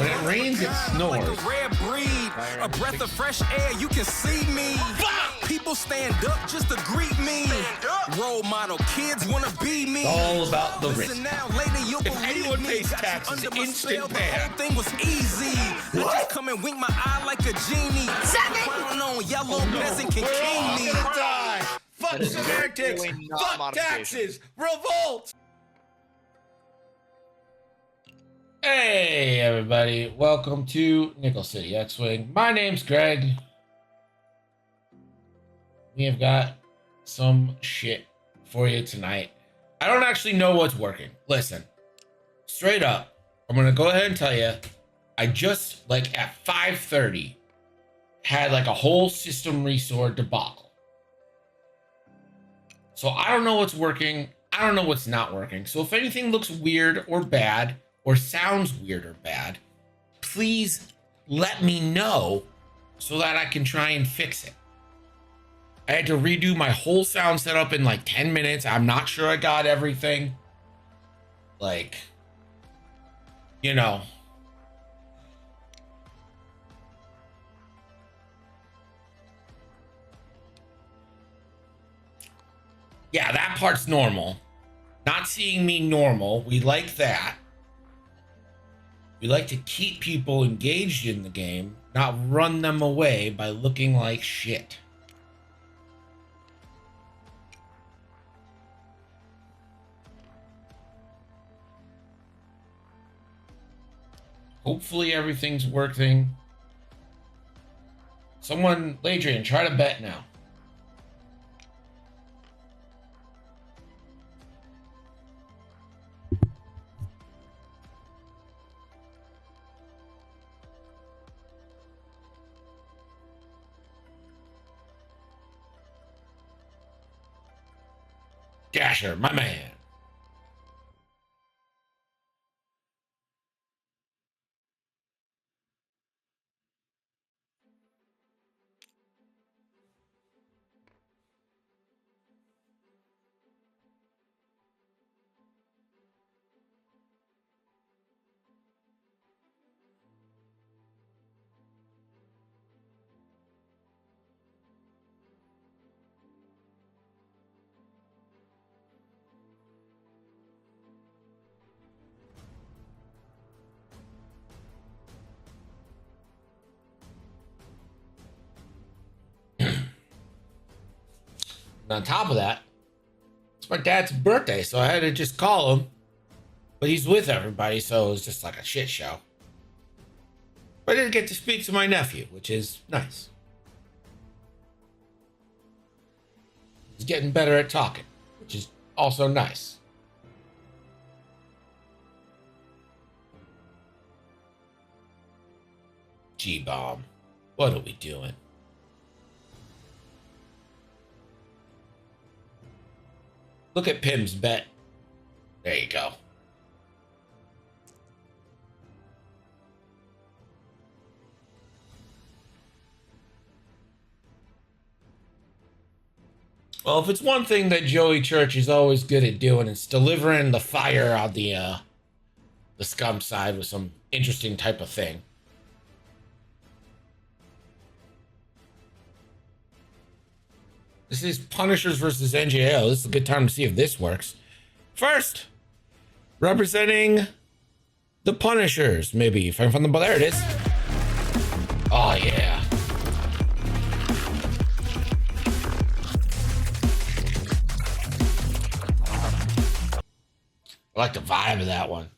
When it rains, it snores. Like a rare breed, a breath of fresh air, you can see me. People stand up just to greet me. Role model, kids wanna be me. It's all about the risk. Listen now, later you'll If believe anyone me. pays Got you taxes, under my instant spell, pay. The whole thing was easy. I just come and wink my eye like a genie. Crown on, yellow peasant can king me. Die. Fuck That is semantics. really not Fuck modification. taxes. Revolt. Hey everybody, welcome to Nickel City X-Wing. My name's Greg. We have got some shit for you tonight. I don't actually know what's working. Listen, straight up, I'm gonna go ahead and tell you, I just like at 5:30 had like a whole system restore debacle. So I don't know what's working. I don't know what's not working. So if anything looks weird or bad or sounds weird or bad, please let me know so that I can try and fix it. I had to redo my whole sound setup in like 10 minutes. I'm not sure I got everything. Like, you know. Yeah, that part's normal. Not seeing me normal. We like that. We like to keep people engaged in the game, not run them away by looking like shit. Hopefully everything's working. Someone, Ladrian, try to bet now. Dasher, my man. And on top of that, it's my dad's birthday, so I had to just call him. But he's with everybody, so it was just like a shit show. But I did get to speak to my nephew, which is nice. He's getting better at talking, which is also nice. G-Bomb, what are we doing? Look at Pim's bet. There you go. Well, if it's one thing that Joey Church is always good at doing, it's delivering the fire on the scum side with some interesting type of thing. This is Punishers versus NJO. This is a good time to see if this works. First, representing the Punishers. Maybe if I can find them. There it is. Oh, yeah. I like the vibe of that one.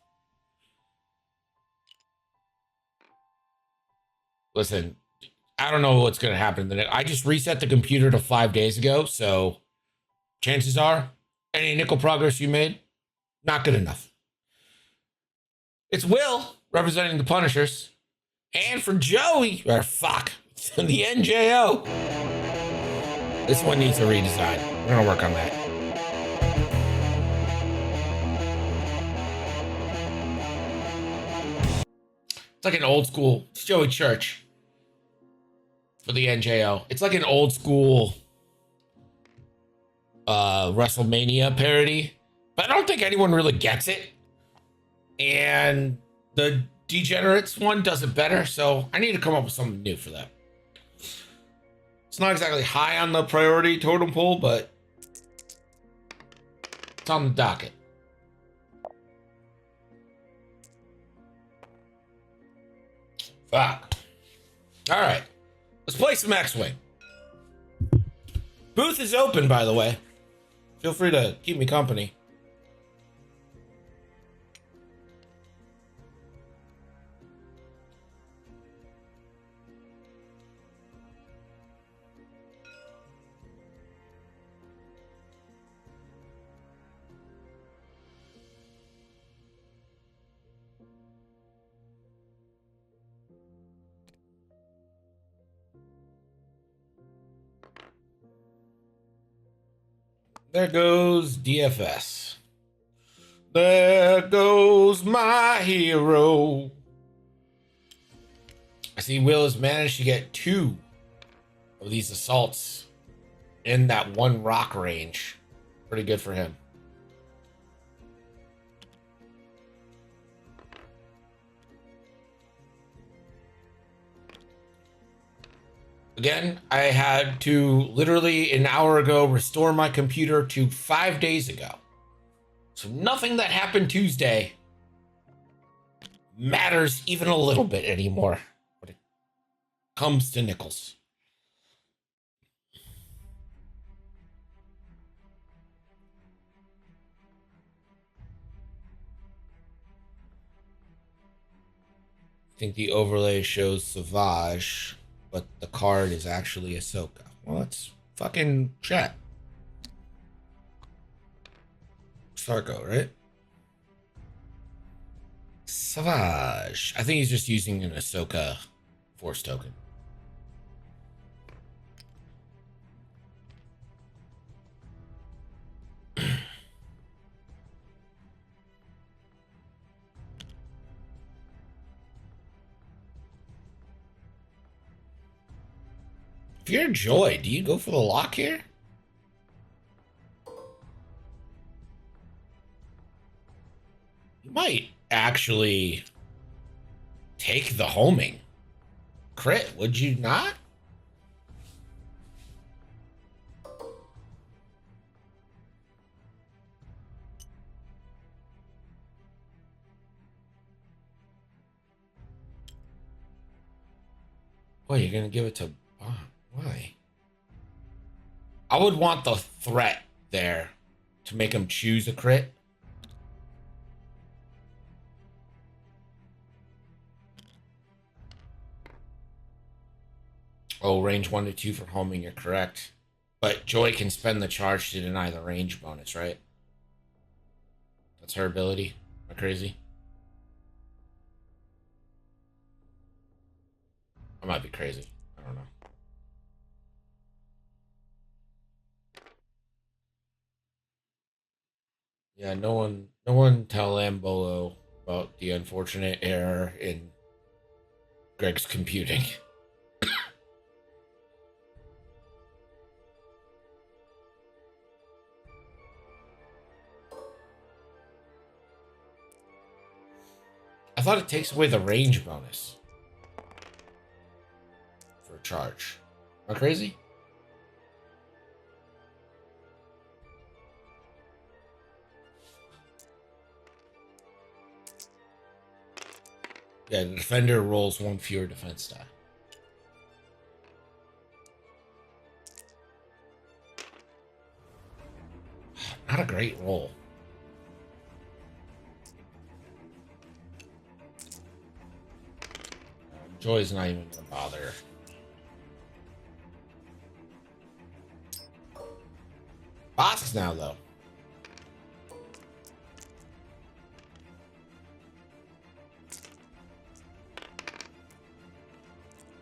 Listen, I don't know what's going to happen. I just reset the computer to 5 days ago, so chances are any nickel progress you made, not good enough. It's Will representing the Punishers. And for Joey, or fuck, the NJO. This one needs a redesign. We're going to work on that. It's like an old school, it's Joey Church for the NJO. It's like an old school WrestleMania parody, but I don't think anyone really gets it. And the Degenerates one does it better, so I need to come up with something new for that. It's not exactly high on the priority totem pole, but it's on the docket. Fuck. All right. Let's play some X-Wing. Booth is open, by the way. Feel free to keep me company. There goes DFS. There goes my hero. I see Will has managed to get 2 of these assaults in that one rock range. Pretty good for him. Again, I had to literally an hour ago restore my computer to 5 days ago. So nothing that happened Tuesday matters even a little bit anymore when it comes to Nichols. I think the overlay shows Savage, but the card is actually Ahsoka. Well, that's fucking chat. Sarko, right? Savage. I think he's just using an Ahsoka Force token. If you're Joy, do you go for the lock here? You might actually take the homing. Crit, would you not? Boy, you're gonna give it to Bond. Why? I would want the threat there to make him choose a crit. Oh, range 1 to 2 for homing, you're correct. But Joy can spend the charge to deny the range bonus, right? That's her ability. Am I crazy? I might be crazy. I don't know. Yeah, no one tell Lambolo about the unfortunate error in Greg's computing. I thought it takes away the range bonus for a charge. Am I crazy? Yeah, the defender rolls 1 fewer defense die. Not a great roll. Joy's not even gonna bother. Bossk now, though.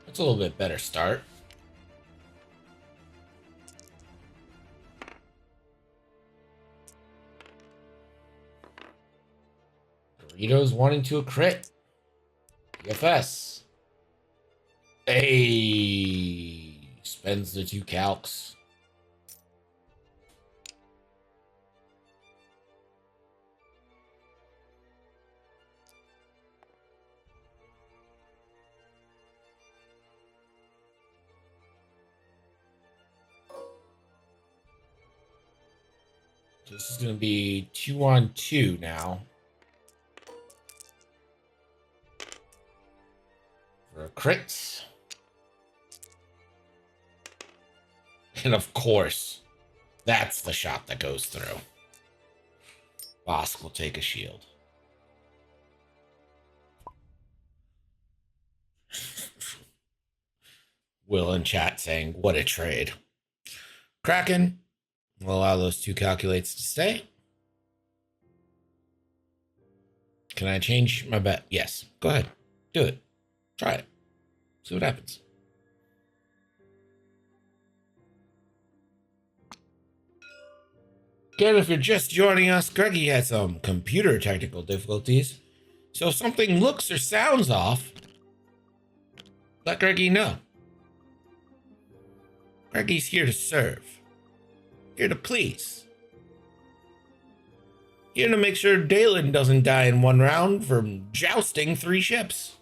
That's a little bit better start. Doritos 1 and 2 a crit. DFS. Hey, spends the 2 calcs. This is going to be 2-on-2 now. For a crit. And of course, that's the shot that goes through. Bosk will take a shield. Will in chat saying, what a trade. Kraken will allow those 2 calculates to stay. Can I change my bet? Yes. Go ahead. Do it. Try it. See what happens. Again, if you're just joining us, Greggy had some computer technical difficulties. So if something looks or sounds off, let Greggy know. Greggy's here to serve. Here to please. Here to make sure Dalen doesn't die in 1 round from jousting 3 ships.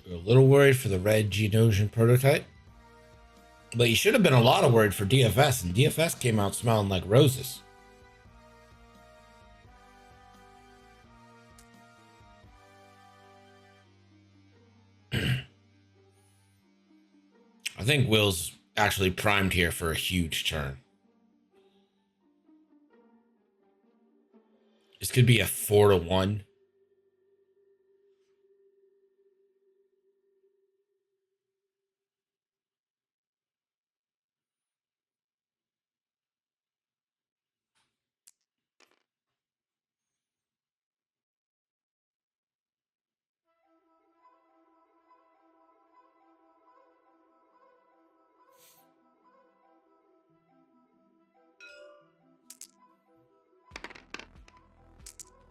We're a little worried for the red Geonosian prototype. But you should have been a lot of worried for DFS, and DFS came out smelling like roses. I think Will's actually primed here for a huge turn. This could be a 4-1.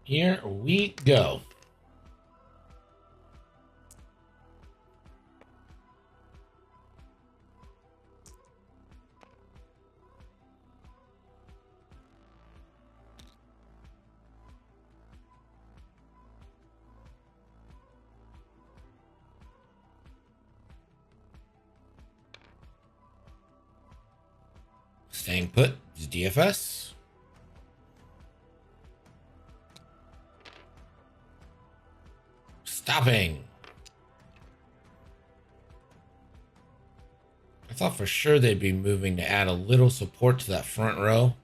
Here we go. Staying put is DFS. Stopping. I thought for sure they'd be moving to add a little support to that front row.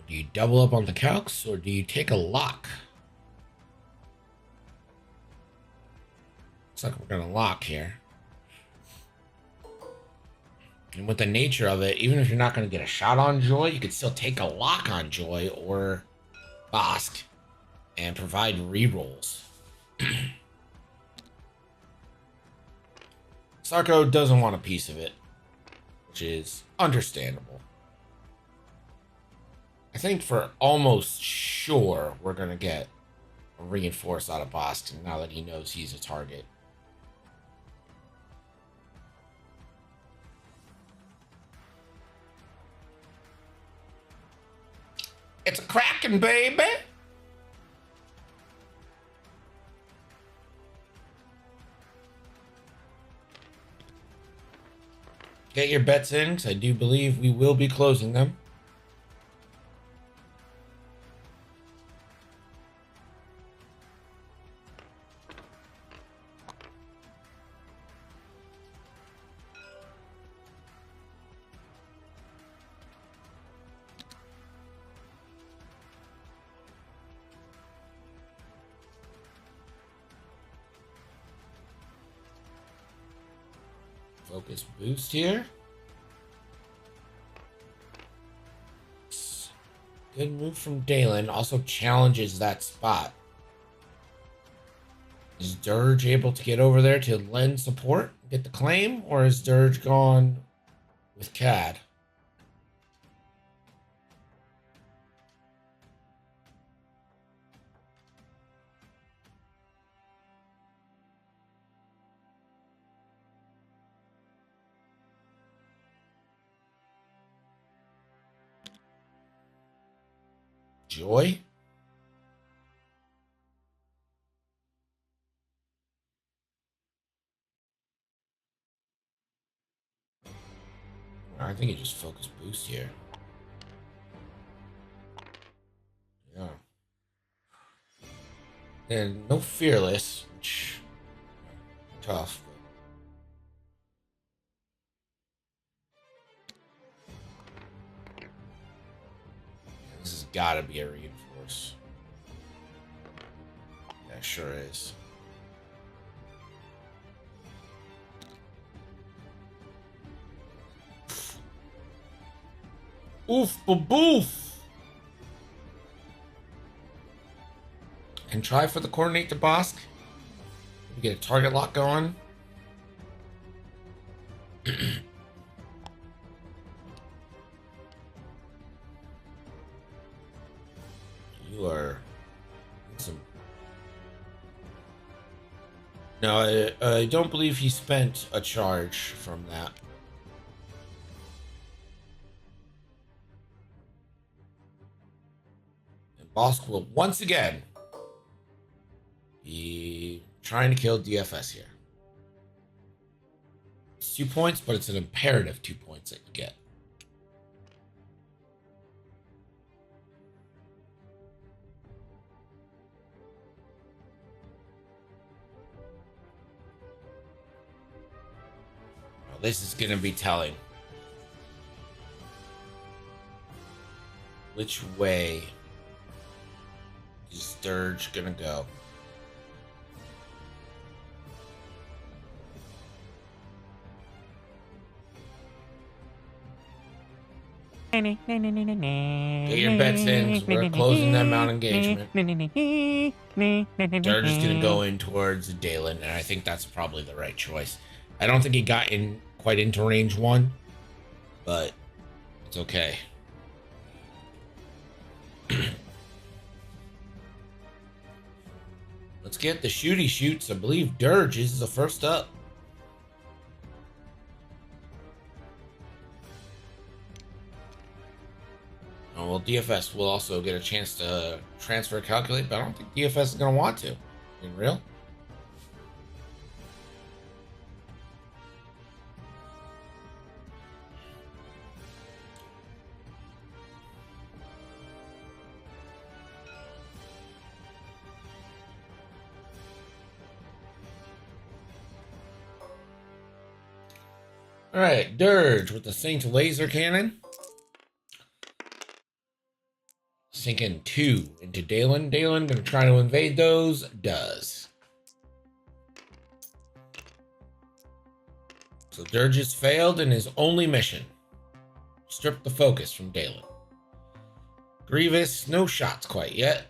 Do you double up on the calcs or do you take a lock? Looks like we're gonna lock here. And with the nature of it, even if you're not going to get a shot on Joy, you could still take a lock on Joy or Bosk and provide rerolls. Sarko doesn't want a piece of it, which is understandable. I think for almost sure we're going to get a reinforce out of Boston now that he knows he's a target. It's a Kraken, baby! Get your bets in, because I do believe we will be closing them. Focus boost here. Good move from Dalen. Also challenges that spot. Is Dirge able to get over there to lend support, get the claim, or is Dirge gone with Cad? Joy? I think he just focus boost here. Yeah. And no fearless, which tough. This has got to be a reinforce. Yeah, sure is. Oof, boof. And try for the coordinate to Bosk. We get a target lock going. You are some. No, I don't believe he spent a charge from that. And Bosk will once again be trying to kill DFS here. It's 2 points, but it's an imperative 2 points that you get. Well, this is going to be telling. Which way is Dirge going to go? Get your bets in, because we're closing them out engagement. Dirge is going to go in towards Dalen, and I think that's probably the right choice. I don't think he got in quite into range 1, but it's okay. Let's get the shooty shoots. I believe Dirge is the first up. Oh, well, DFS will also get a chance to transfer calculate, but I don't think DFS is going to want to. In real? All right, Dirge with the Saint Laser Cannon. Sinking 2 into Dalen. Dalen gonna try to invade those. Does. So Dirge has failed in his only mission. Strip the focus from Dalen. Grievous, no shots quite yet.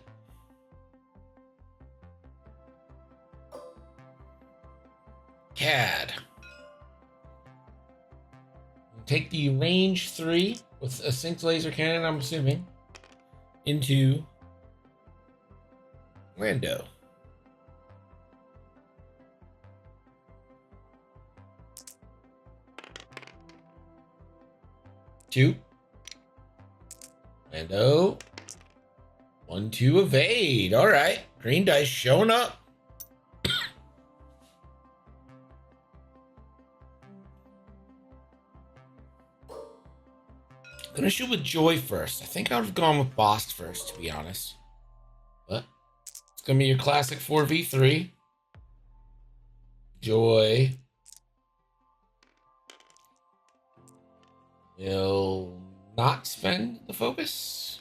Cad. Take the range 3 with a synced laser cannon, I'm assuming, into Lando. Two. Lando. 1-2 evade. All right. Green dice showing up. Gonna shoot with Joy first. I think I would have gone with Boss first, to be honest. But it's gonna be your classic 4v3. Joy will not spend the focus.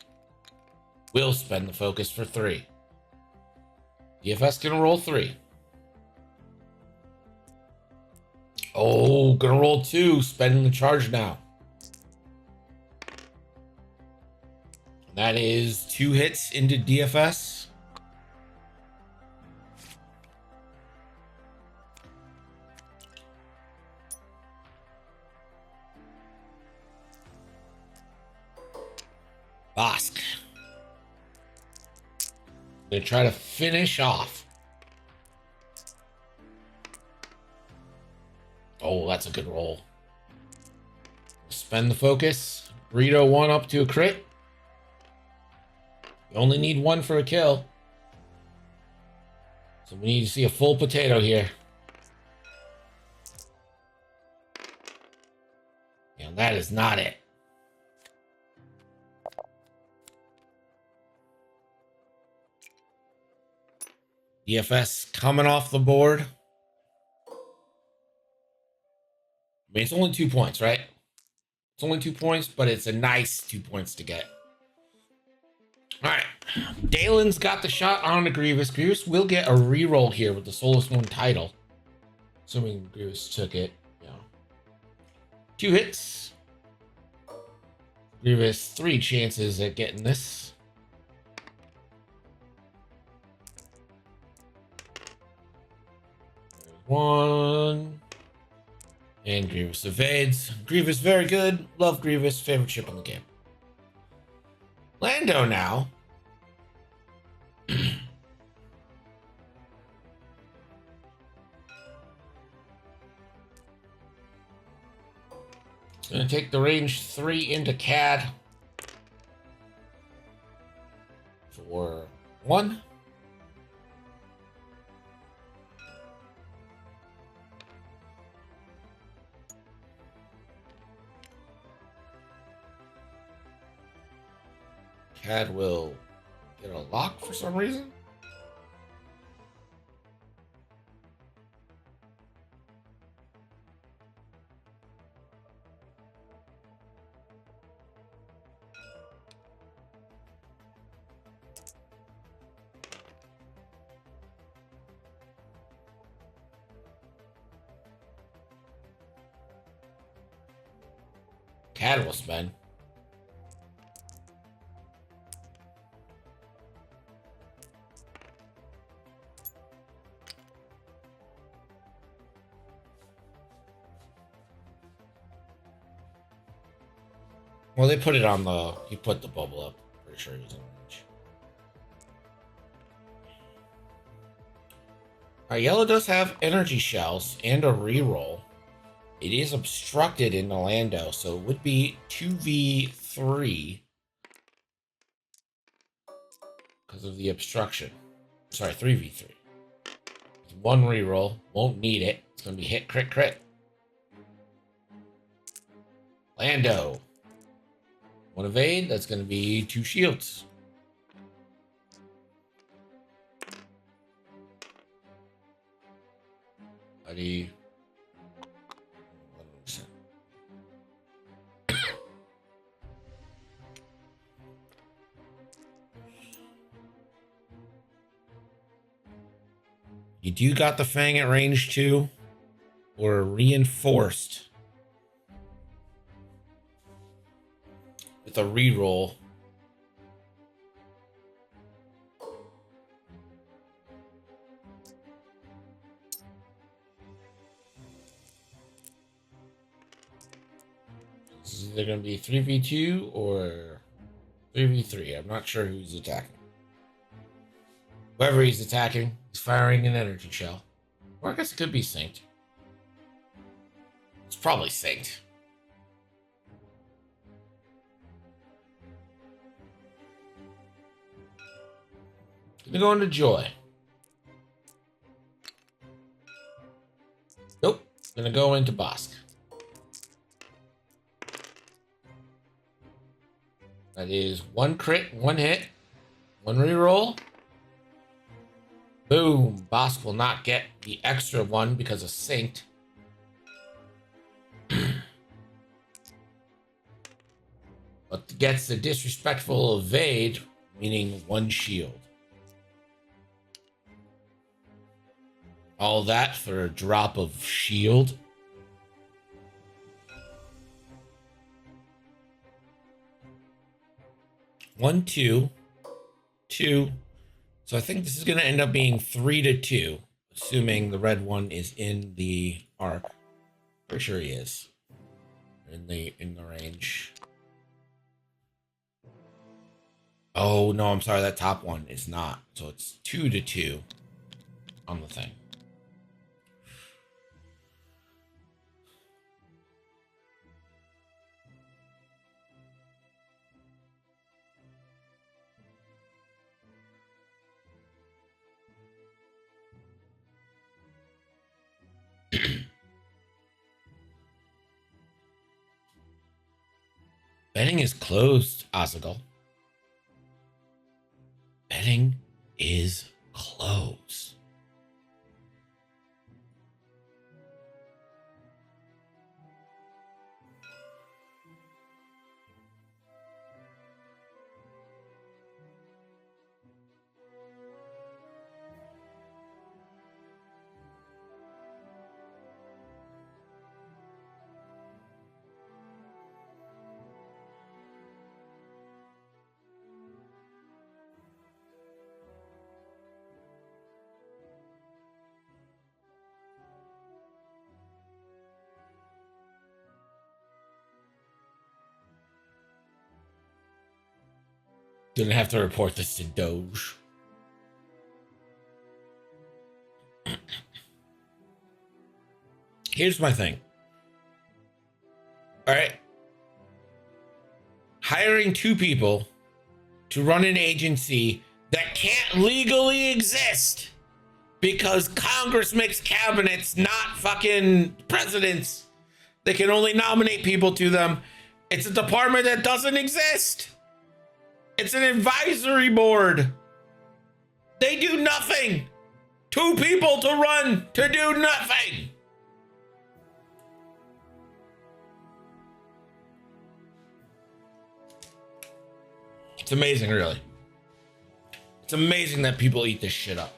Will spend the focus for 3. DFS gonna roll 3. Oh, gonna roll 2, spending the charge now. That is 2 hits into DFS. Bosk. Gonna try to finish off. Oh, that's a good roll. Spend the focus. Burrito 1 up to a crit. You only need 1 for a kill. So we need to see a full potato here. And that is not it. DFS coming off the board. I mean, it's only 2 points, right? It's only 2 points, but it's a nice 2 points to get. All right. Dalen's got the shot on the Grievous. Grievous will get a reroll here with the Soulless One title. Assuming Grievous took it. Yeah. 2 hits. Grievous 3 chances at getting this. There's 1. And Grievous evades. Grievous very good. Love Grievous. Favorite ship in the game. Lando now. Gonna take the range 3 into Cad for 1. Cad will get a lock for some reason. Cad will spend. Well, they put it on the... He put the bubble up. Pretty sure he was in range. Alright, yellow does have energy shells and a reroll. It is obstructed in Lando, so it would be 2v3 because of the obstruction. Sorry, 3v3. 1 reroll. Won't need it. It's going to be hit, crit, crit. Lando. 1 evade. That's going to be 2 shields. Buddy. You do got the Fang at range 2. or reinforced with a reroll. This is either going to be 3v2 or 3v3. I'm not sure who's attacking. Whoever he's attacking is firing an energy shell. Or I guess it could be synced. It's probably synced. Gonna go into Joy. Nope. Gonna go into Bosk. That is 1 crit, 1 hit, 1 reroll. Boom. Bosk will not get the extra 1 because of synced. But gets the disrespectful evade, meaning 1 shield. All that for a drop of shield. One, two, two. So I think this is going to end up being 3-2, assuming the red one is in the arc. Pretty sure he is in the range. Oh no, I'm sorry. That top one is not. So it's 2-2 on the thing. Betting is closed, Azagal. Betting is closed. Gonna have to report this to Doge. Here's my thing. All right. Hiring 2 people to run an agency that can't legally exist because Congress makes cabinets, not fucking presidents. They can only nominate people to them. It's a department that doesn't exist. It's an advisory board. They do nothing. 2 people to run to do nothing. It's amazing, really. It's amazing that people eat this shit up.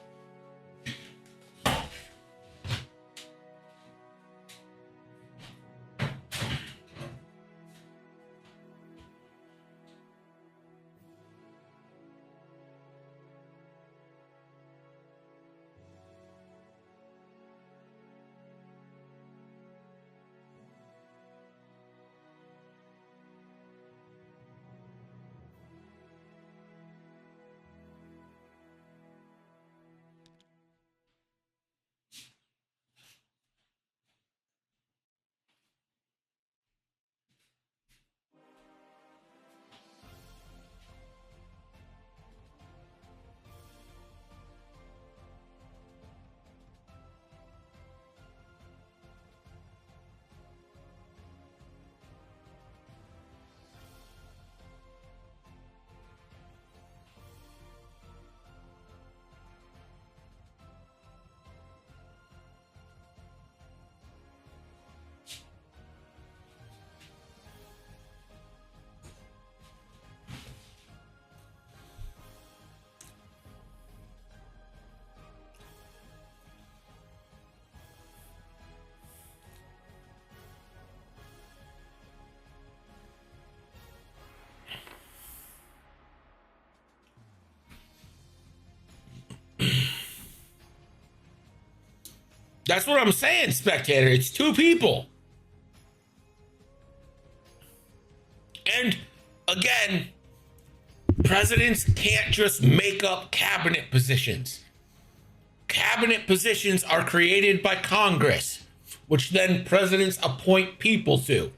That's what I'm saying, spectator. It's two people. And again, presidents can't just make up cabinet positions. Cabinet positions are created by Congress, which then presidents appoint people to.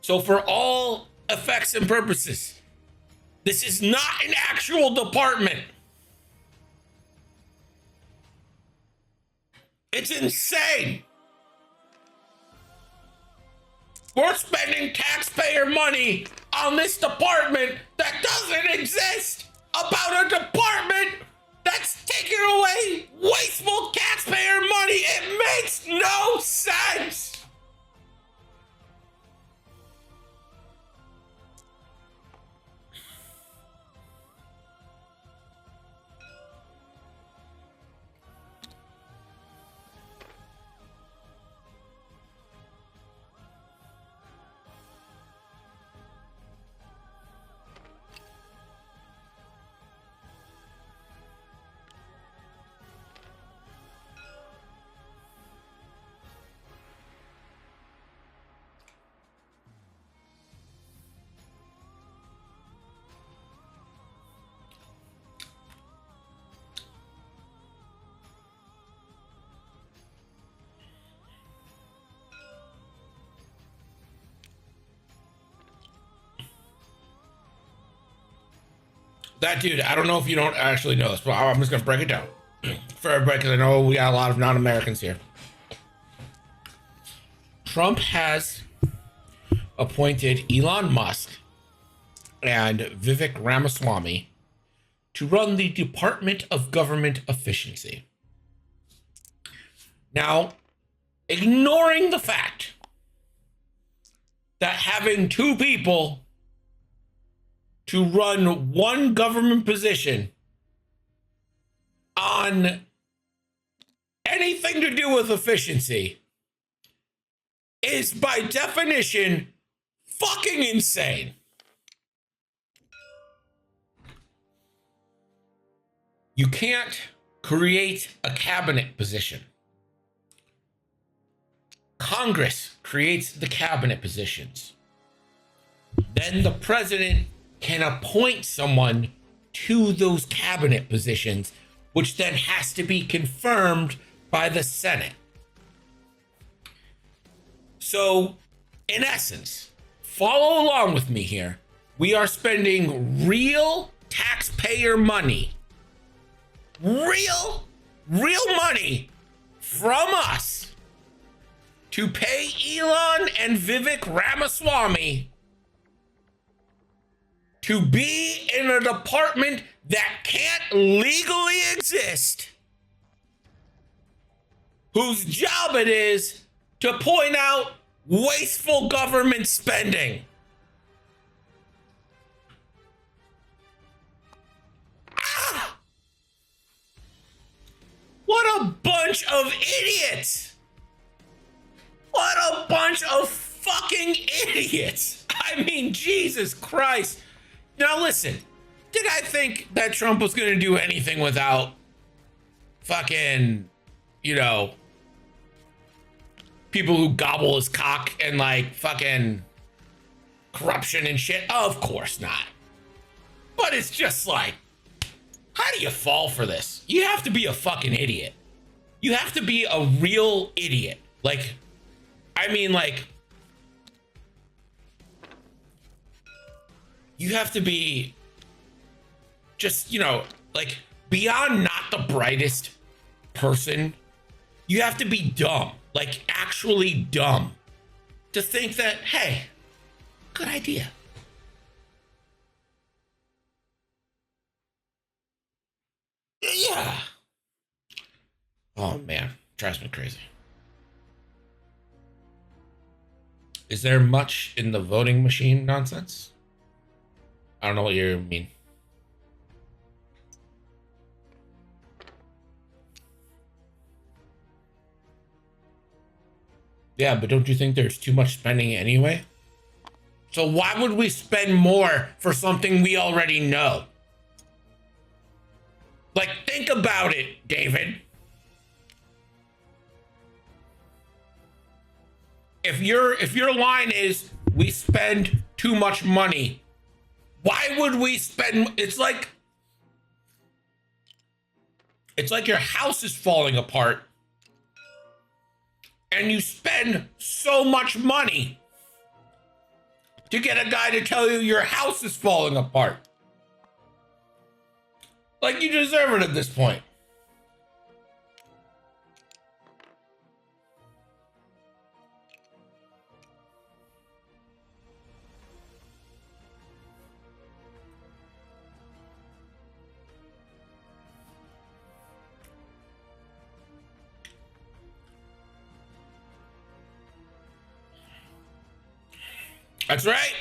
So for all effects and purposes, this is not an actual department. It's insane. We're spending taxpayer money on this department that doesn't exist, about a department that's taking away wasteful taxpayer money. It makes no sense. That dude, I don't know if you don't actually know this, but I'm just going to break it down for everybody because I know we got a lot of non-Americans here. Trump has appointed Elon Musk and Vivek Ramaswamy to run the Department of Government Efficiency. Now, ignoring the fact that having two people to run one government position on anything to do with efficiency is by definition fucking insane. You can't create a cabinet position. Congress creates the cabinet positions. Then the president can appoint someone to those cabinet positions, which then has to be confirmed by the Senate. So, in essence, follow along with me here. We are spending real taxpayer money, real money from us to pay Elon and Vivek Ramaswamy to be in a department that can't legally exist, whose job it is to point out wasteful government spending. What a bunch of idiots! What a bunch of fucking idiots! I mean, Jesus Christ. Now listen, did I think that Trump was going to do anything without fucking, you know, people who gobble his cock and like fucking corruption and shit? Of course not. But it's just like, how do you fall for this? You have to be a fucking idiot. You have to be a real idiot. Like, I mean, like, you have to be just, you know, like beyond not the brightest person. You have to be dumb, like actually dumb to think that, hey, good idea. Yeah. Oh man, drives me crazy. Is there much in the voting machine nonsense? I don't know what you mean. Yeah, but don't you think there's too much spending anyway? So why would we spend more for something we already know? Like, think about it, David. If your line is we spend too much money, why would we spend? It's like your house is falling apart and you spend so much money to get a guy to tell you your house is falling apart. Like, you deserve it at this point. That's right.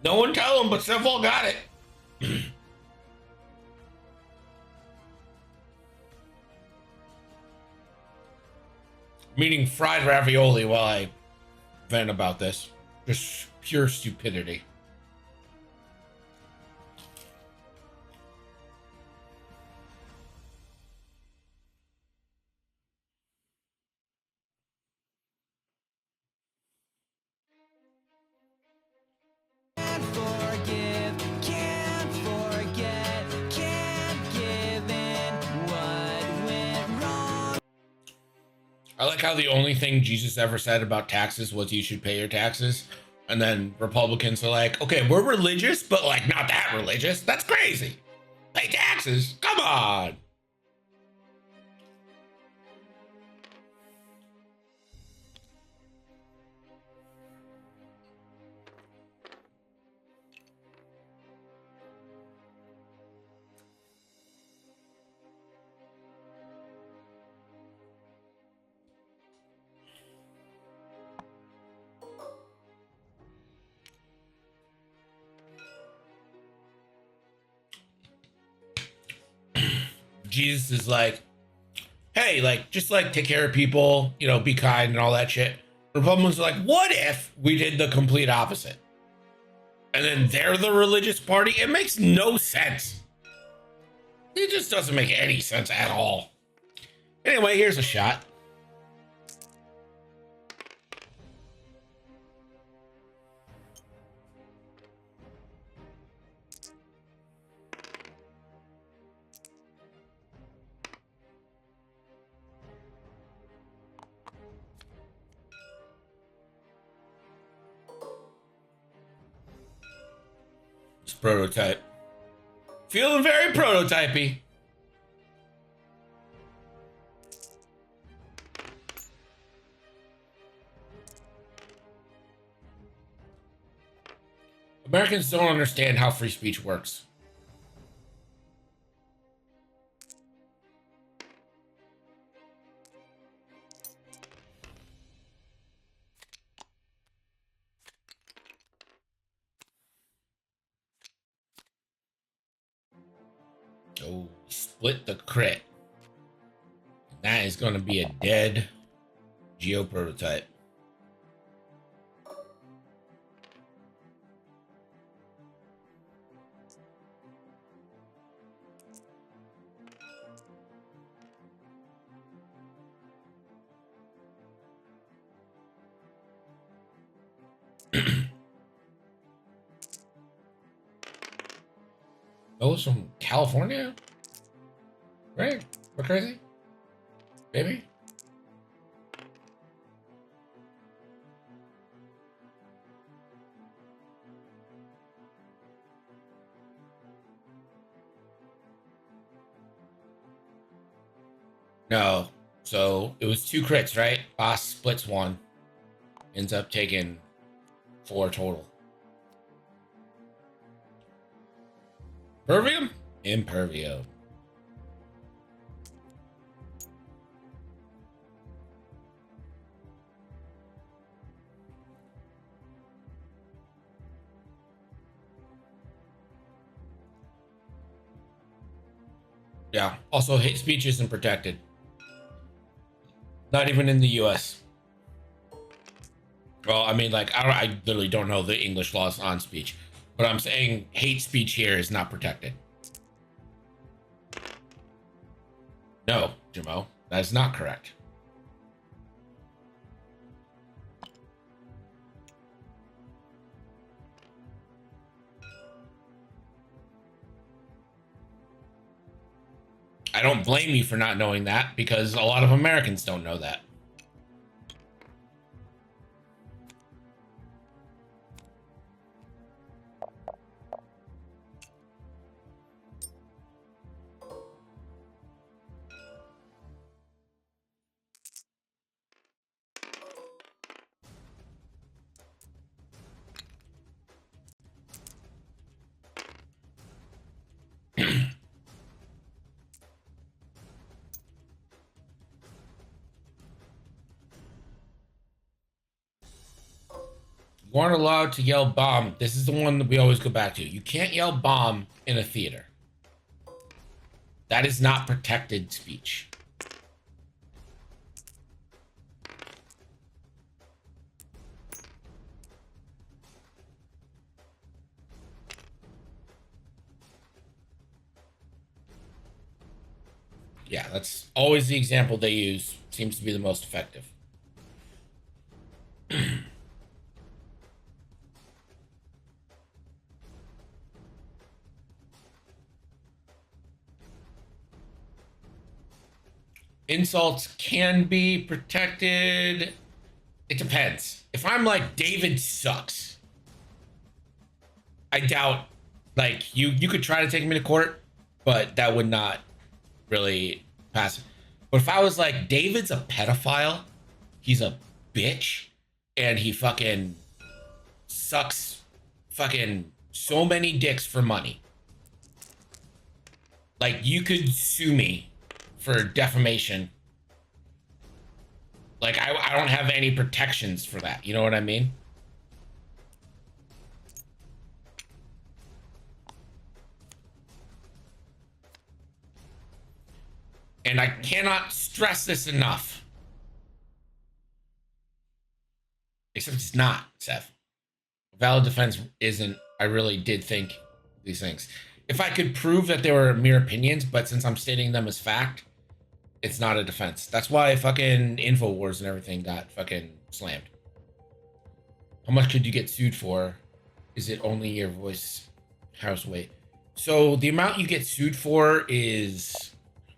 No one tell them, but Sefal got it. I'm eating fried ravioli while I vent about this. Just pure stupidity. I like how the only thing Jesus ever said about taxes was you should pay your taxes. And then Republicans are like, okay, we're religious, but like not that religious. That's crazy. Pay taxes. Come on. Jesus is like, hey, like, just like take care of people, you know, be kind and all that shit. Republicans are like, what if we did the complete opposite? And then they're the religious party? It makes no sense. It just doesn't make any sense at all. Anyway, here's a shot. It's prototype. Feeling very prototypey. Americans don't understand how free speech works. Oh, split the crit. That is going to be a dead Geo prototype. Those from California? Right? We're crazy? Baby? No. So it was 2 crits, right? Boss splits 1. Ends up taking 4 total. Impervium? Impervio. Yeah. Also, hate speech isn't protected. Not even in the US. Well, I mean, like, I literally don't know the English laws on speech, but I'm saying hate speech here is not protected. No, Jamo, that is not correct. I don't blame you for not knowing that because a lot of Americans don't know that. You aren't allowed to yell bomb. This is the one that we always go back to. You can't yell bomb in a theater. That is not protected speech. Yeah, that's always the example they use. Seems to be the most effective. Insults can be protected. It depends. If I'm like, David sucks, I doubt, like, you could try to take me to court, but that would not really pass. But if I was like, David's a pedophile, he's a bitch, and he fucking sucks fucking so many dicks for money, like, you could sue me for defamation. Like, I don't have any protections for that. You know what I mean? And I cannot stress this enough. Except it's not, Seth. Valid defense isn't. I really did think these things. If I could prove that they were mere opinions, but since I'm stating them as fact, it's not a defense. That's why fucking InfoWars and everything got fucking slammed. How much could you get sued for? Is it only your voice house weight? So the amount you get sued for is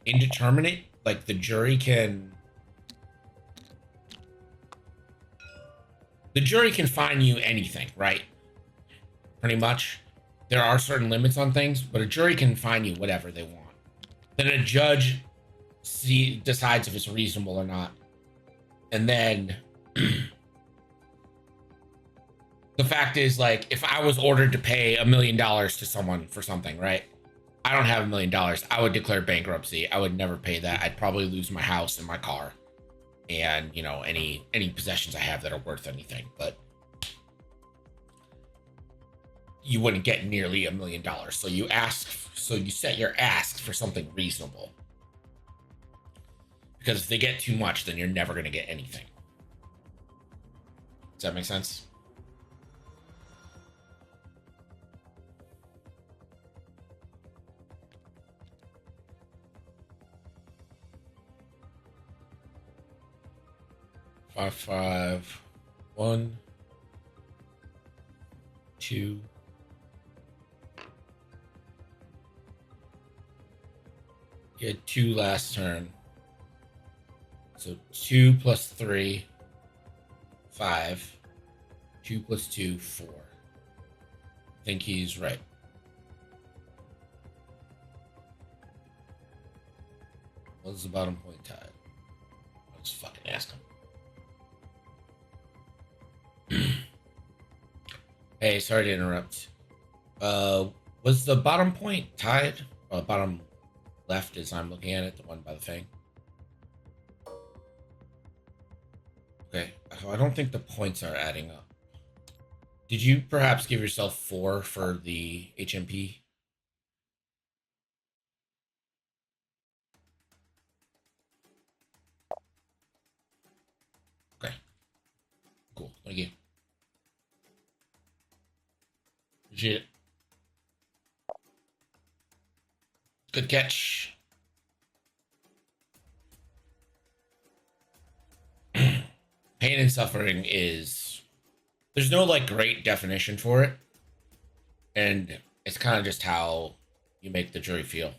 indeterminate. Like, the jury can fine you anything, right? Pretty much. There are certain limits on things, but a jury can fine you whatever they want. Then a judge decides if it's reasonable or not. And then the fact is, like, if I was ordered to pay $1 million to someone for something, right? I don't have $1 million. I would declare bankruptcy. I would never pay that. I'd probably lose my house and my car and, you know, any possessions I have that are worth anything. But you wouldn't get nearly $1 million. So you set your ask for something reasonable. Because if they get too much, then you're never going to get anything. Does that make sense? Five, 1, 2. You had 2 last turn. So 2 plus 3, 5. 2 plus 2, 4. I think he's right. What's the bottom point tied? I'll just fucking ask him. Hey, sorry to interrupt. Was the bottom point tied? Bottom left, as I'm looking at it, the one by the thing. Okay, I don't think the points are adding up. Did you perhaps give yourself 4 for the HMP? Okay. Cool. Thank you. Appreciate it. Good catch. Pain and suffering is, there's no like great definition for it, and it's kind of just how you make the jury feel.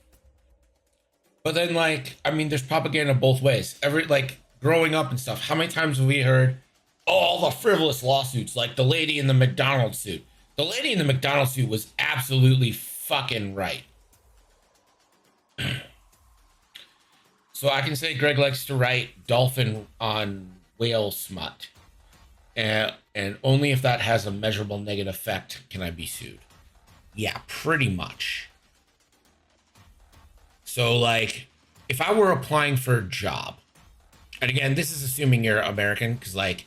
But then, like, I mean, there's propaganda both ways. Like, growing up and stuff, how many times have we heard, oh, all the frivolous lawsuits, like the lady in the McDonald's suit? The lady in the McDonald's suit was absolutely fucking right. So I can say Greg likes to write dolphin on whale smut. And only if that has a measurable negative effect can I be sued. Yeah, pretty much. So, like, if I were applying for a job, and again, this is assuming you're American, because, like,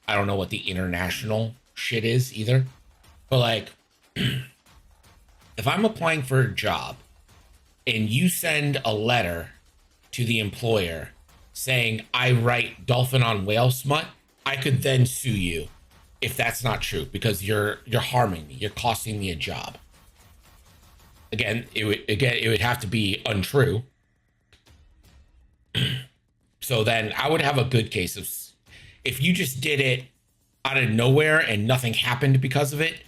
I don't know what the international shit is either. But, like, if I'm applying for a job and you send a letter to the employer saying I write dolphin on whale smut, I could then sue you if that's not true, because you're harming me, you're costing me a job. Again, it would have to be untrue. So then I would have a good case of, if you just did it out of nowhere and nothing happened because of it,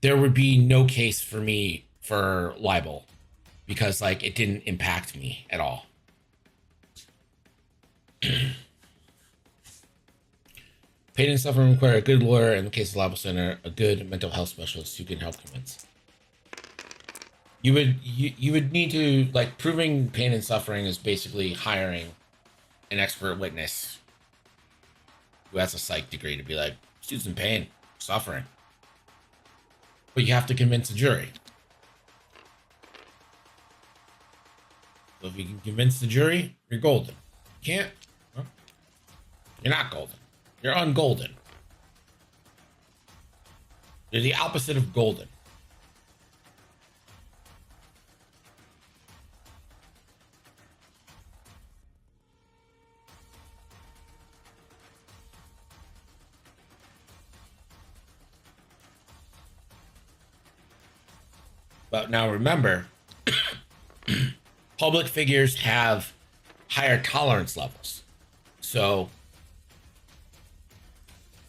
there would be no case for me for libel, because like it didn't impact me at all. Pain and suffering require a good lawyer, in the case of libel center, a good mental health specialist who can help convince. You would need to, like, proving pain and suffering is basically hiring an expert witness who has a psych degree to be like, students in pain, suffering. But you have to convince a jury. So if you can convince the jury, you're golden. You can't, well, you're not golden. You're ungolden. You're the opposite of golden. But now remember, public figures have higher tolerance levels. So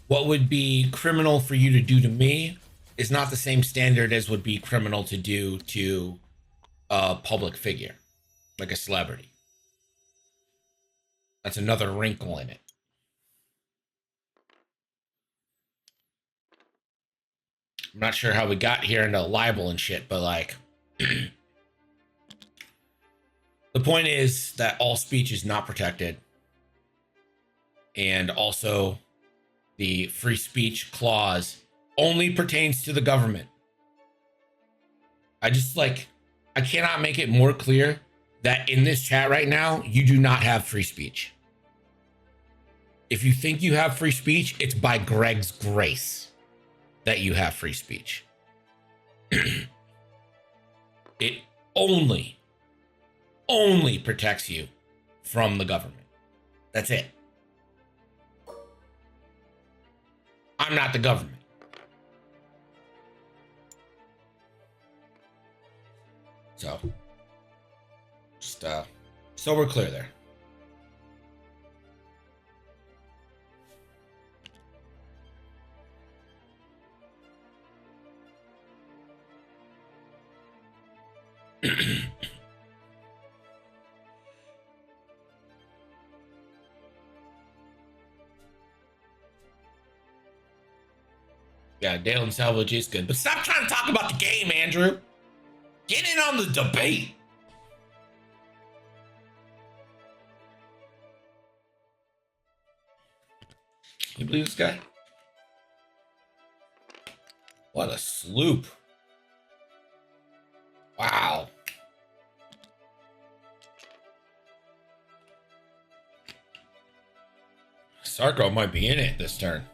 what would be criminal for you to do to me is not the same standard as would be criminal to do to a public figure, like a celebrity. That's another wrinkle in it. I'm not sure how we got here into libel and shit, but like, the point is that all speech is not protected. And also, the free speech clause only pertains to the government. I cannot make it more clear that in this chat right now, you do not have free speech. If you think you have free speech, it's by Greg's grace that you have free speech. It only protects you from the government. That's it. I'm not the government. So, just so we're clear there. Yeah, Dale and Salvage is good, but stop trying to talk about the game, Andrew. Get in on the debate. You believe this guy? What a sloop. Wow. Sarko might be in it this turn.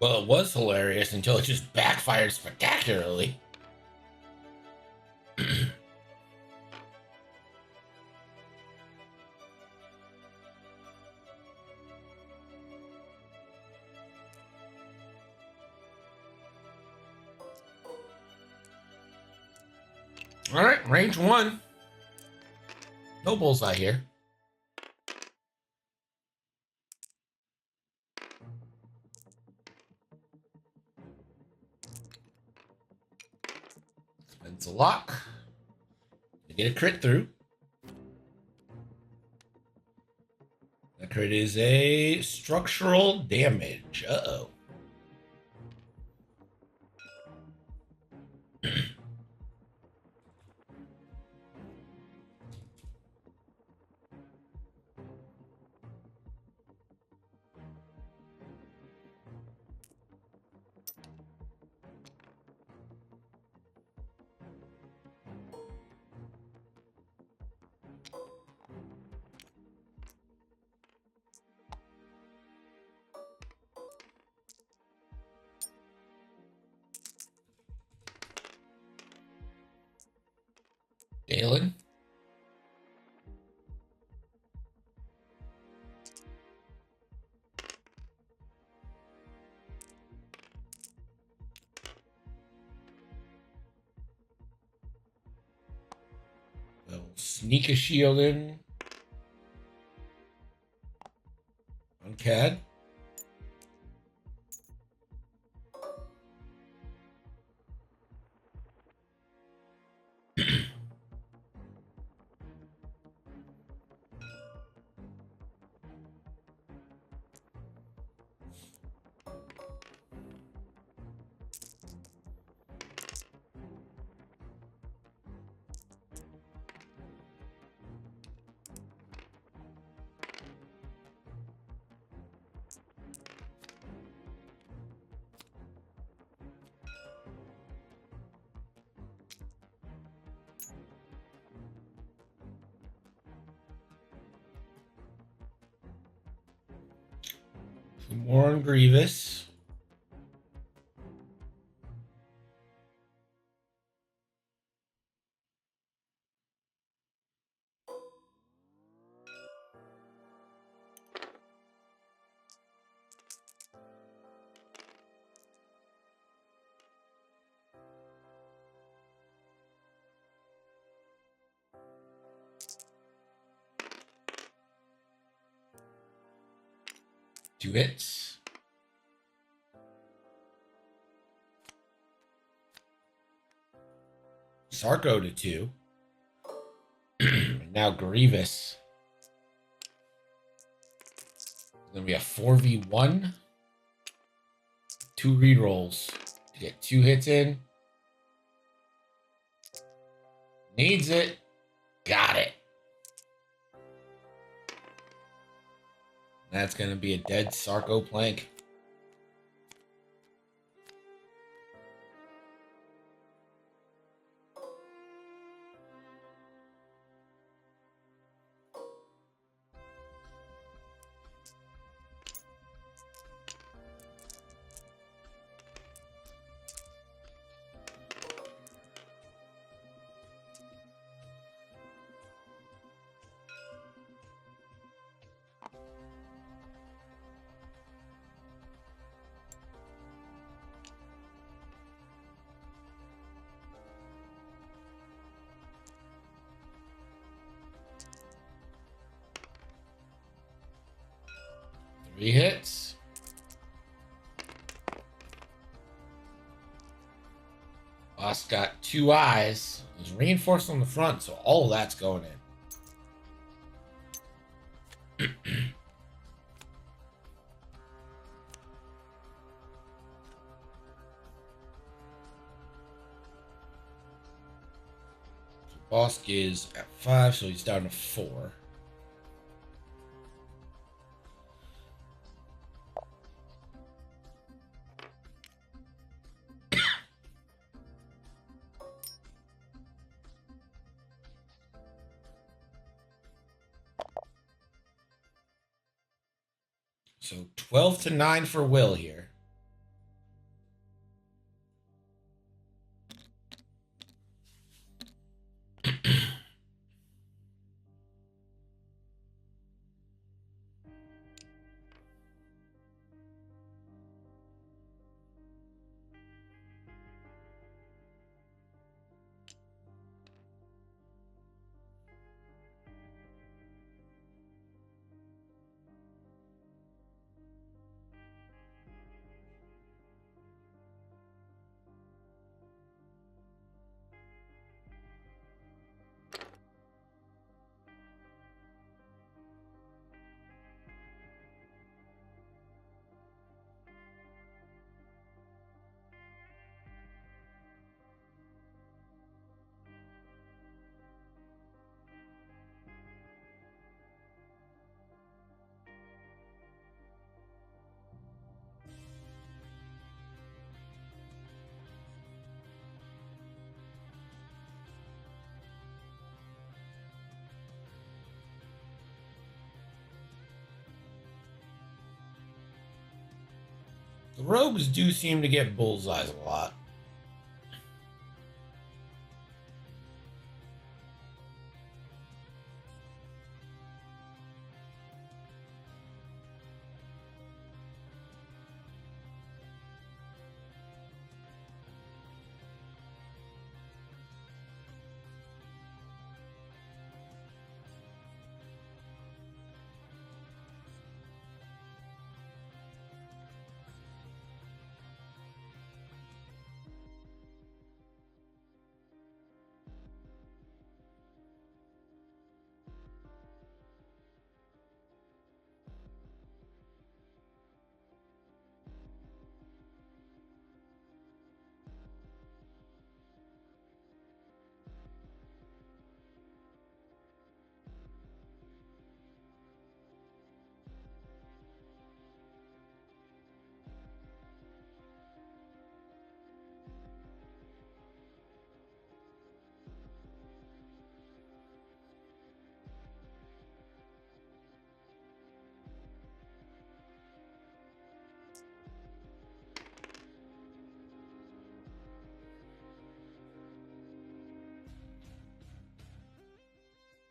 Well, it was hilarious until it just backfired spectacularly. All right, range 1. No bullseye here. Spends a lock. Get a crit through. That crit is a structural damage. Uh-oh. Dalen. We'll sneak a shield in. On Cad. More on Grievous. Two hits. Sarko to 2. Now Grievous. Then we have 4v1. 2 rerolls to get 2 hits in. Needs it. Got it. That's going to be a dead Sarko plank. Three hits. Boss got 2 eyes. He's reinforced on the front, so all of that's going in. So Bosk is at 5, so he's down to 4. So 12 to 9 for Will here. The rogues do seem to get bullseyes a lot.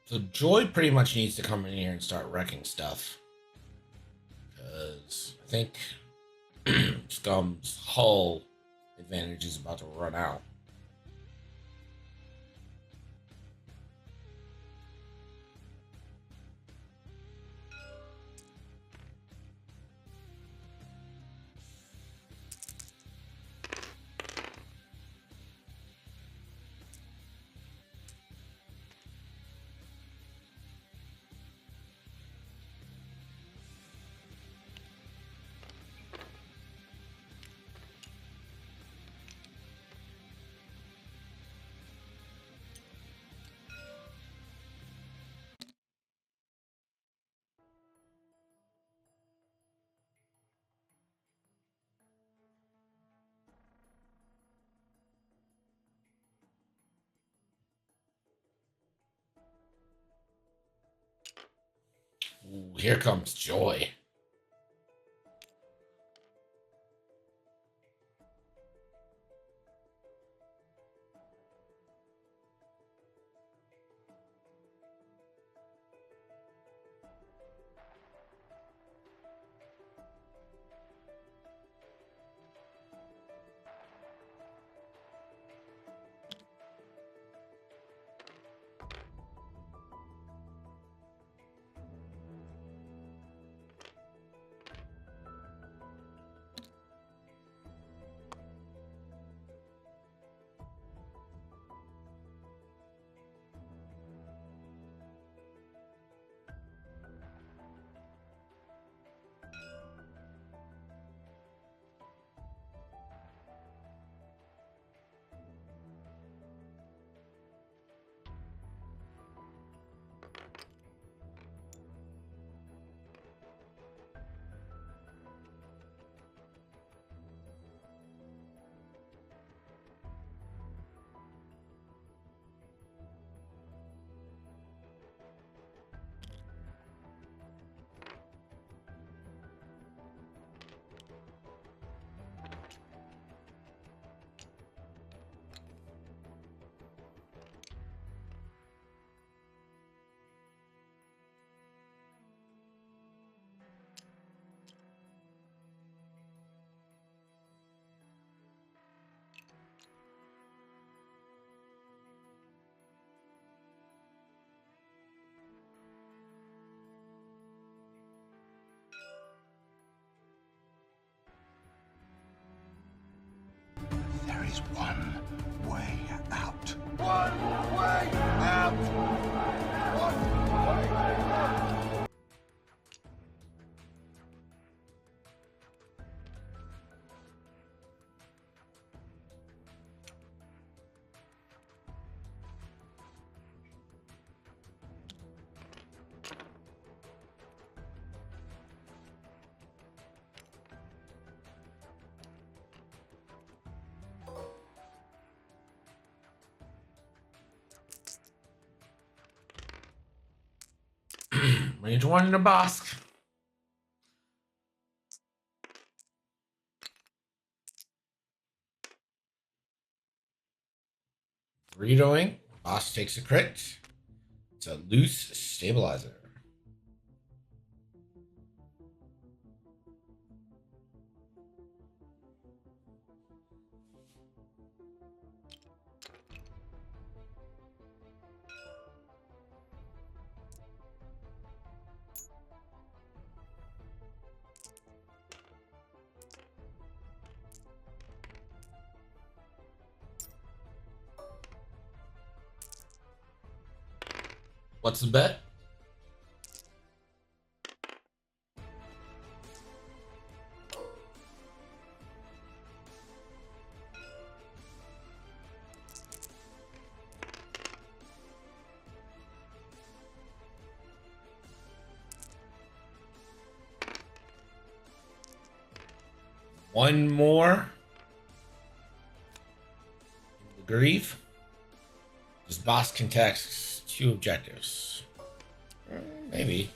So Joy pretty much needs to come in here and start wrecking stuff. Because I think Scum's hull advantage is about to run out. Ooh, here comes Joy. There is one way out. One way out! One way out! Range one in the boss. Burritoing. Boss takes a crit. It's a loose stabilizer. What's the bet? One more. The grief. This boss contests 2 objectives. Maybe.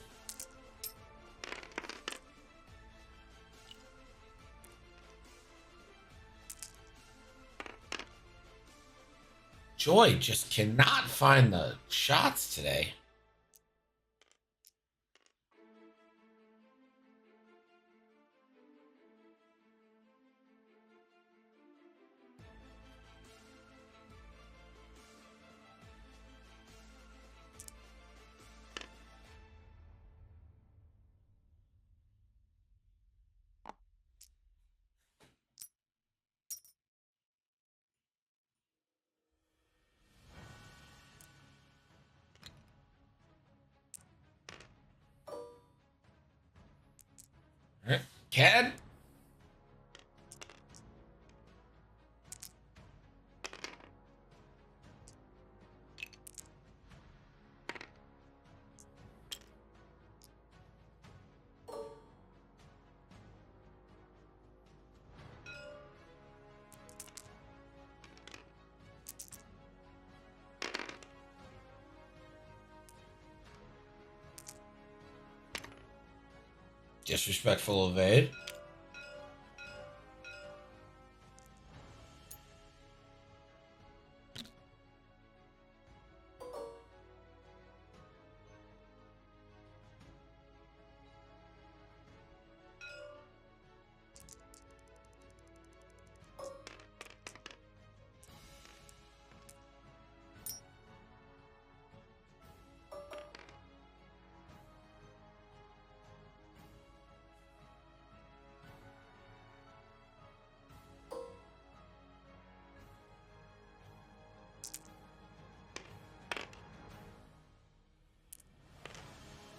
Joy just cannot find the shots today. All right. Cad? Disrespectful evade.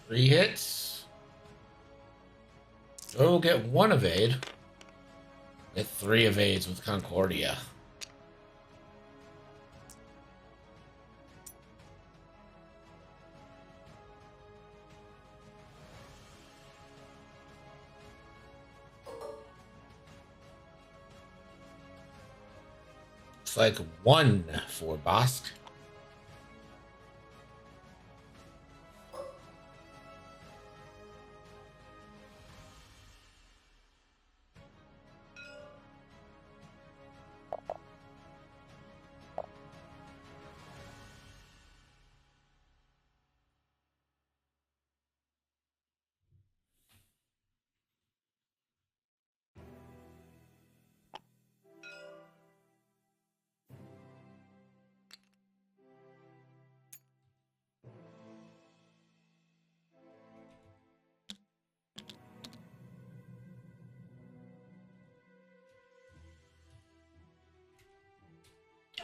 Three hits. Joy will get 1 evade. Get 3 evades with Concordia. Looks like 1 for Bosk.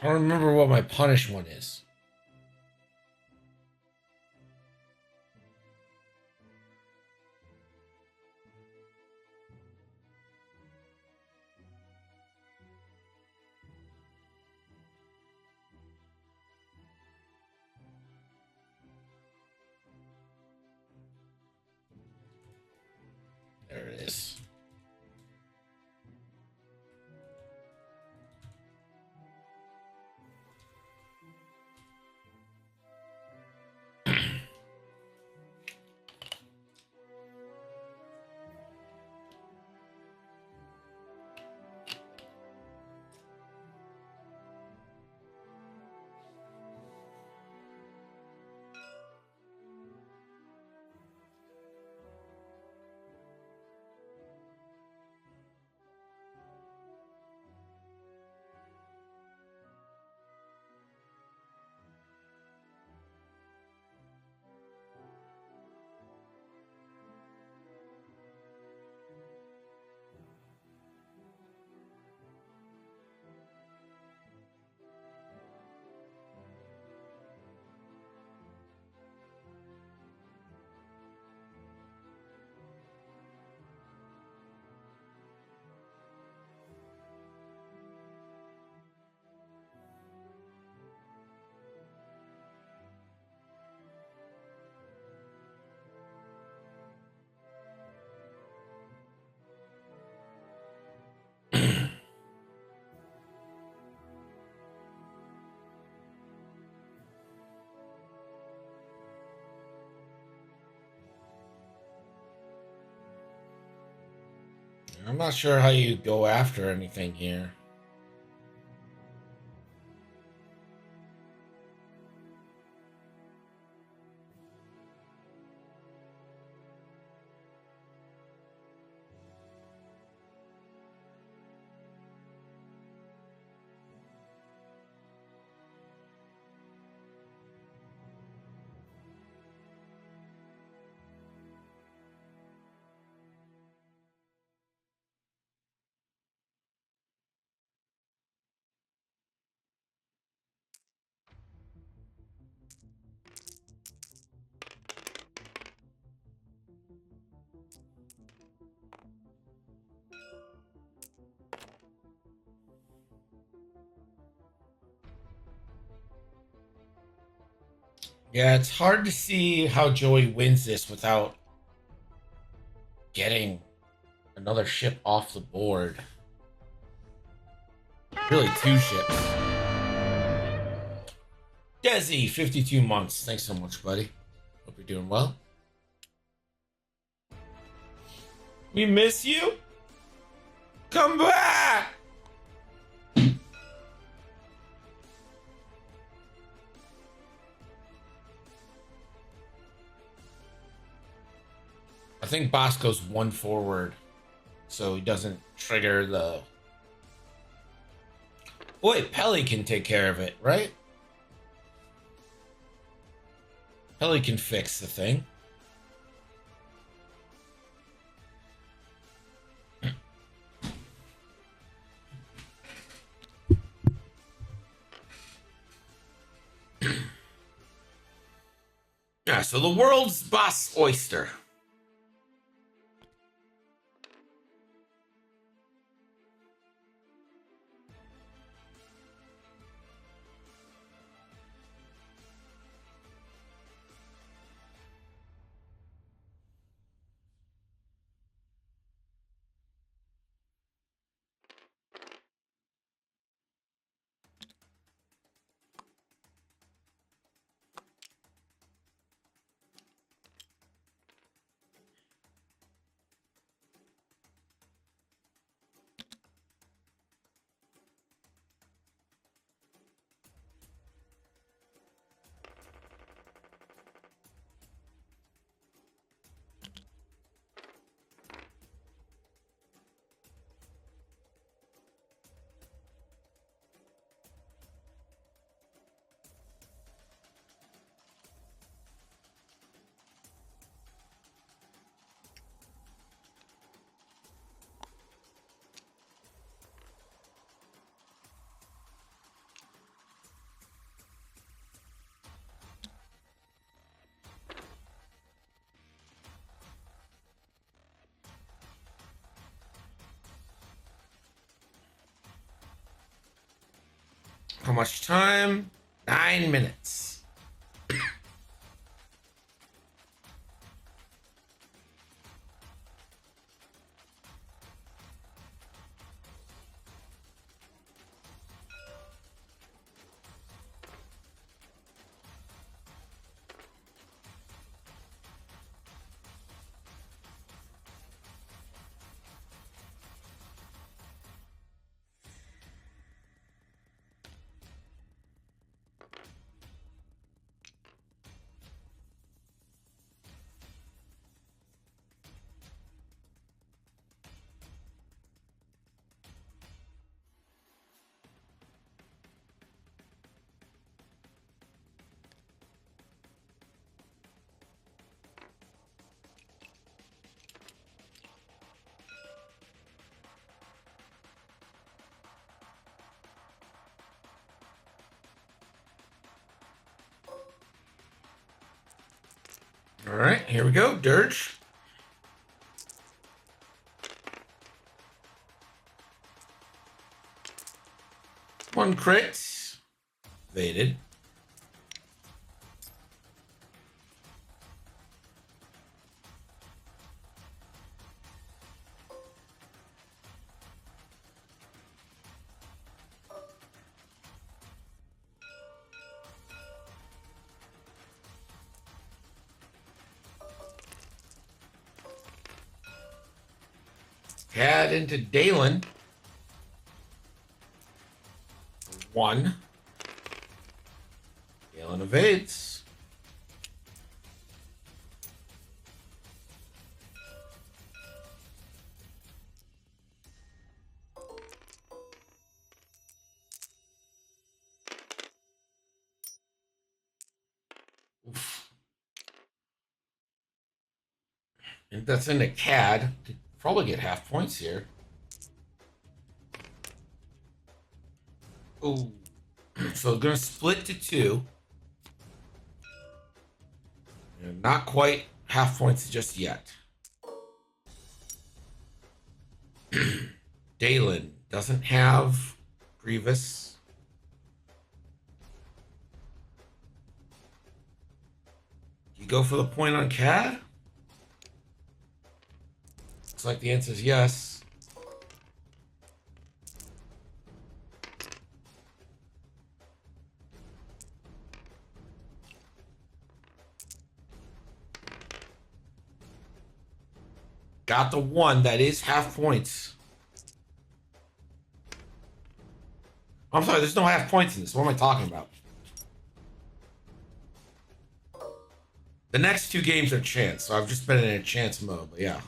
I don't remember what my punish one is. There it is. I'm not sure how you go after anything here. Yeah, it's hard to see how Joey wins this without getting another ship off the board. Really, two ships. Desi, 52 months. Thanks so much, buddy. Hope you're doing well. We miss you. Come back. I think Bosco's one forward, so he doesn't trigger the... Boy, Pelly can take care of it, right? Pelly can fix the thing. Yeah, so the world's boss oyster. How much time? 9 minutes. All right, here we go, Dirge. One crit. Evaded. CAD into Dalen. 1. Dalen evades. Oof. And that's into CAD. Could probably get half points here. Ooh. So going to split to 2. And not quite half points just yet. Dalen doesn't have Grievous. You go for the point on CAD? Looks like the answer is yes. Got the 1. That is half points. I'm sorry, there's no half points in this. What am I talking about? The next 2 games are chance, so I've just been in a chance mode, but yeah.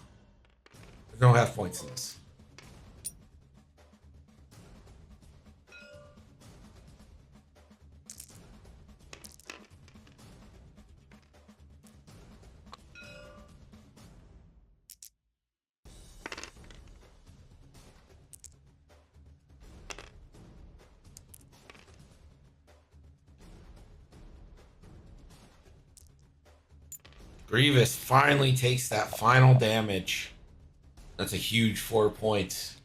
There's no half points in this. Grievous finally takes that final damage. That's a huge 4 points.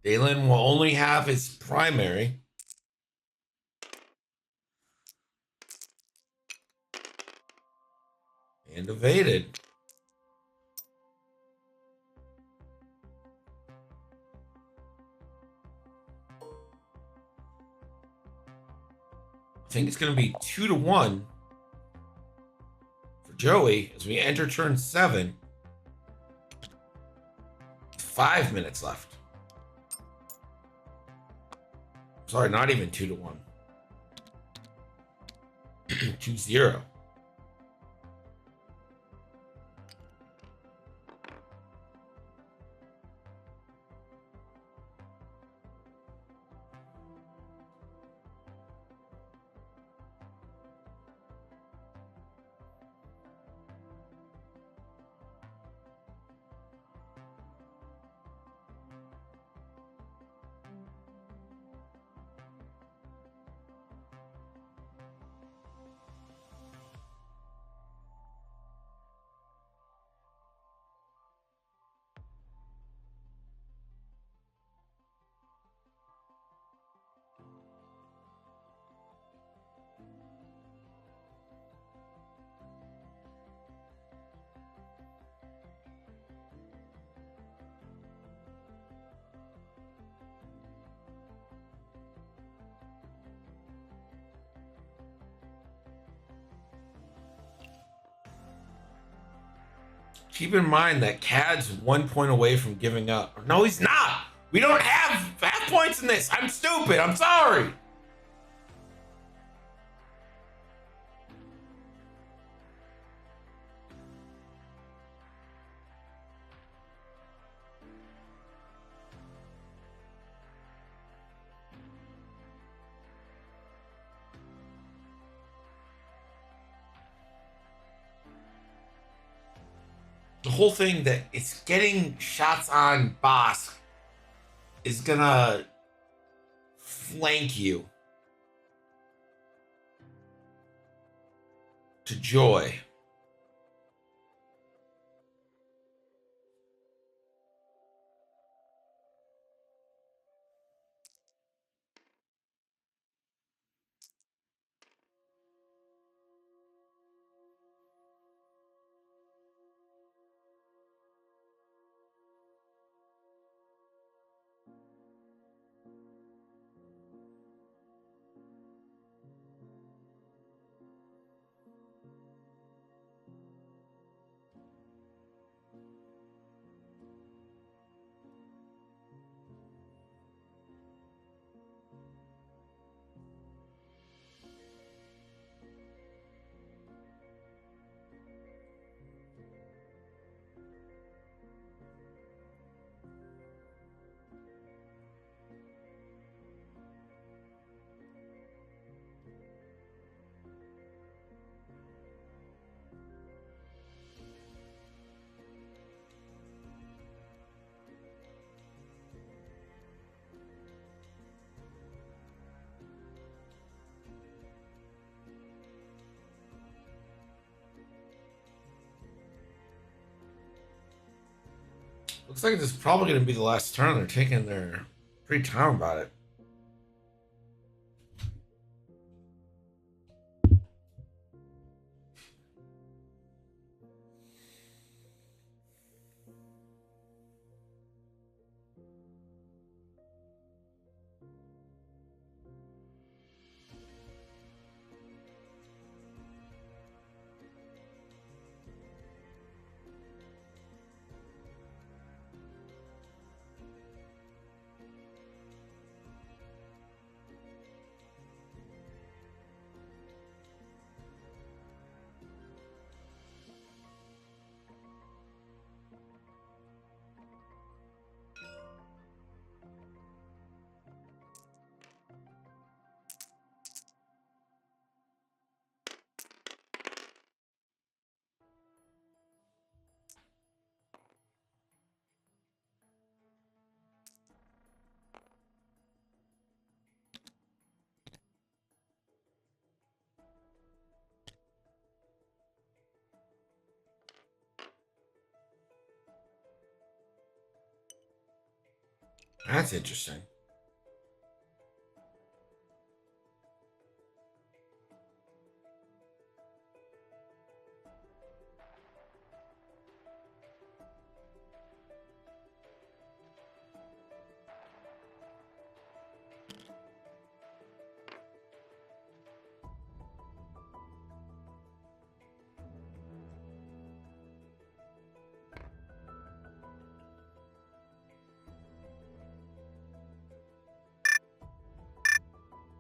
Dalen will only have his primary. And evaded. I think it's going to be 2-1 for Joey as we enter turn 7. 5 minutes left. Sorry, not even 2-1. 2-0. Keep in mind that CAD's 1 point away from giving up. No, he's not. We don't have half points in this. I'm stupid. I'm sorry. The whole thing that it's getting shots on Bosk is gonna flank you to Joy. Looks like this is probably going to be the last turn. They're taking their pretty time about it. That's interesting.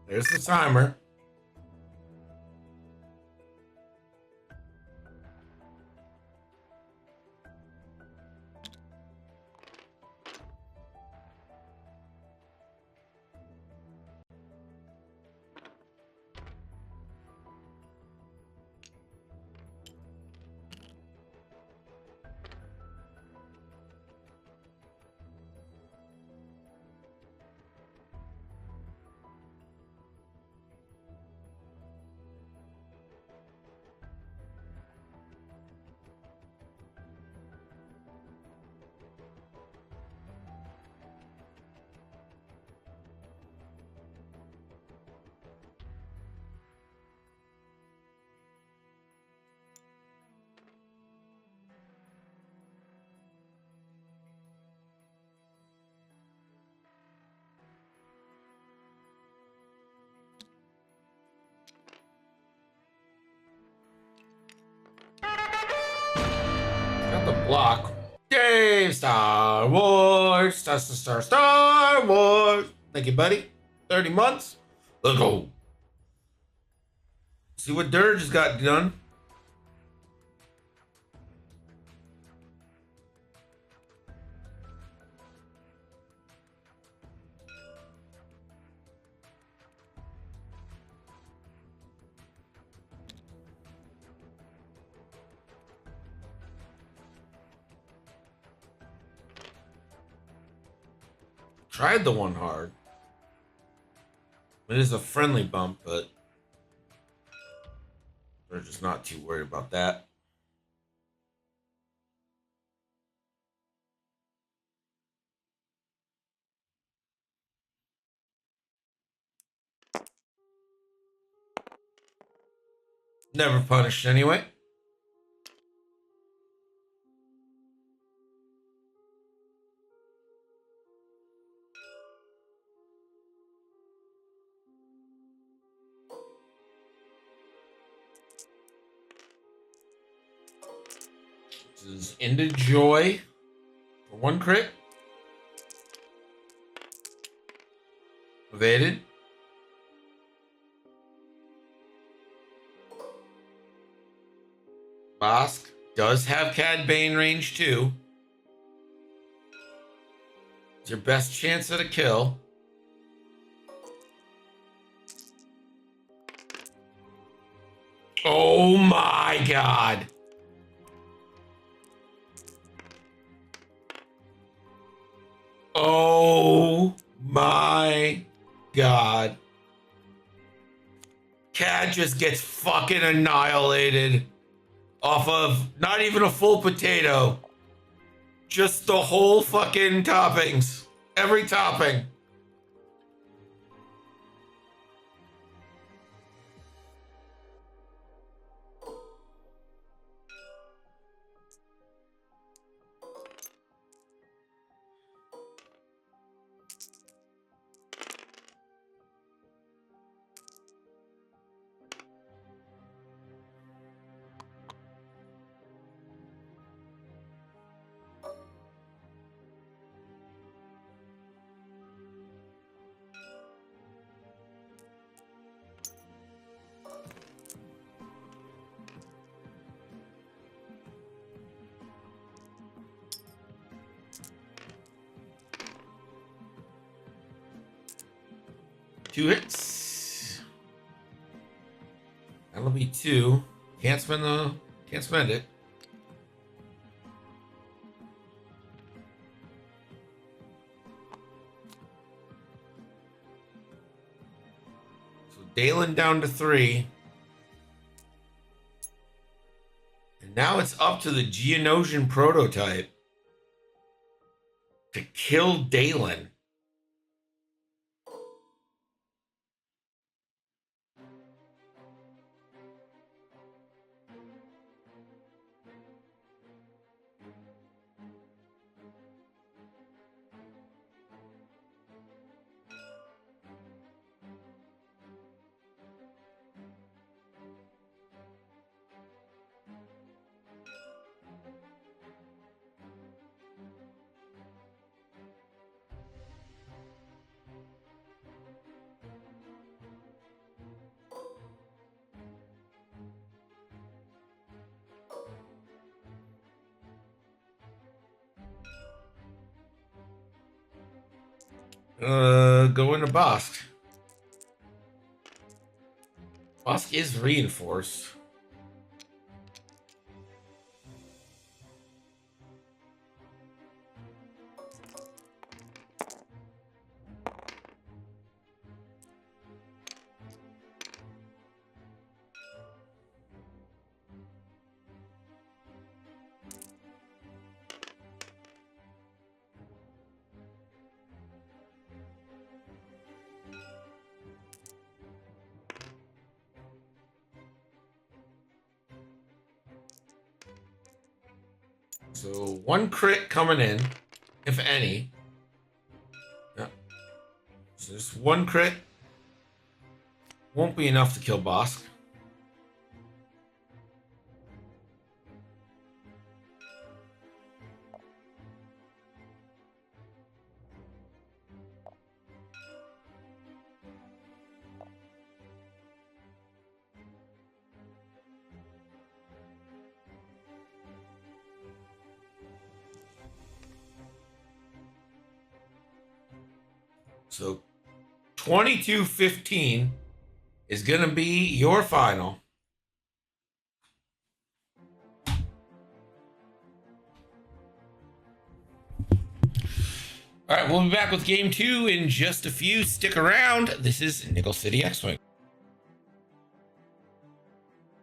There's the timer. Got the block. Yay, Star Wars. Star Wars. Thank you, buddy. 30 months. Let's go. See what Dirge has got done. Tried the one hard. It is a friendly bump, but they're just not too worried about that. Never punished anyway. This is Ended Joy for one crit. Evaded. Bosk does have Cad Bane range too. It's your best chance at a kill. Oh my god. Oh my god. Cad just gets fucking annihilated off of not even a full potato. Just the whole fucking toppings. Every topping. Two hits. That'll be two. Can't spend it. So Dalen down to 3. And now it's up to the Geonosian prototype to kill Dalen. Go into Bosk. Bosk is reinforced. So 1 crit coming in, if any. Yeah. So just 1 crit. Won't be enough to kill Bosk. So 22-15 is going to be your final. All right, we'll be back with game 2 in just a few. Stick around. This is Nickel City X-Wing.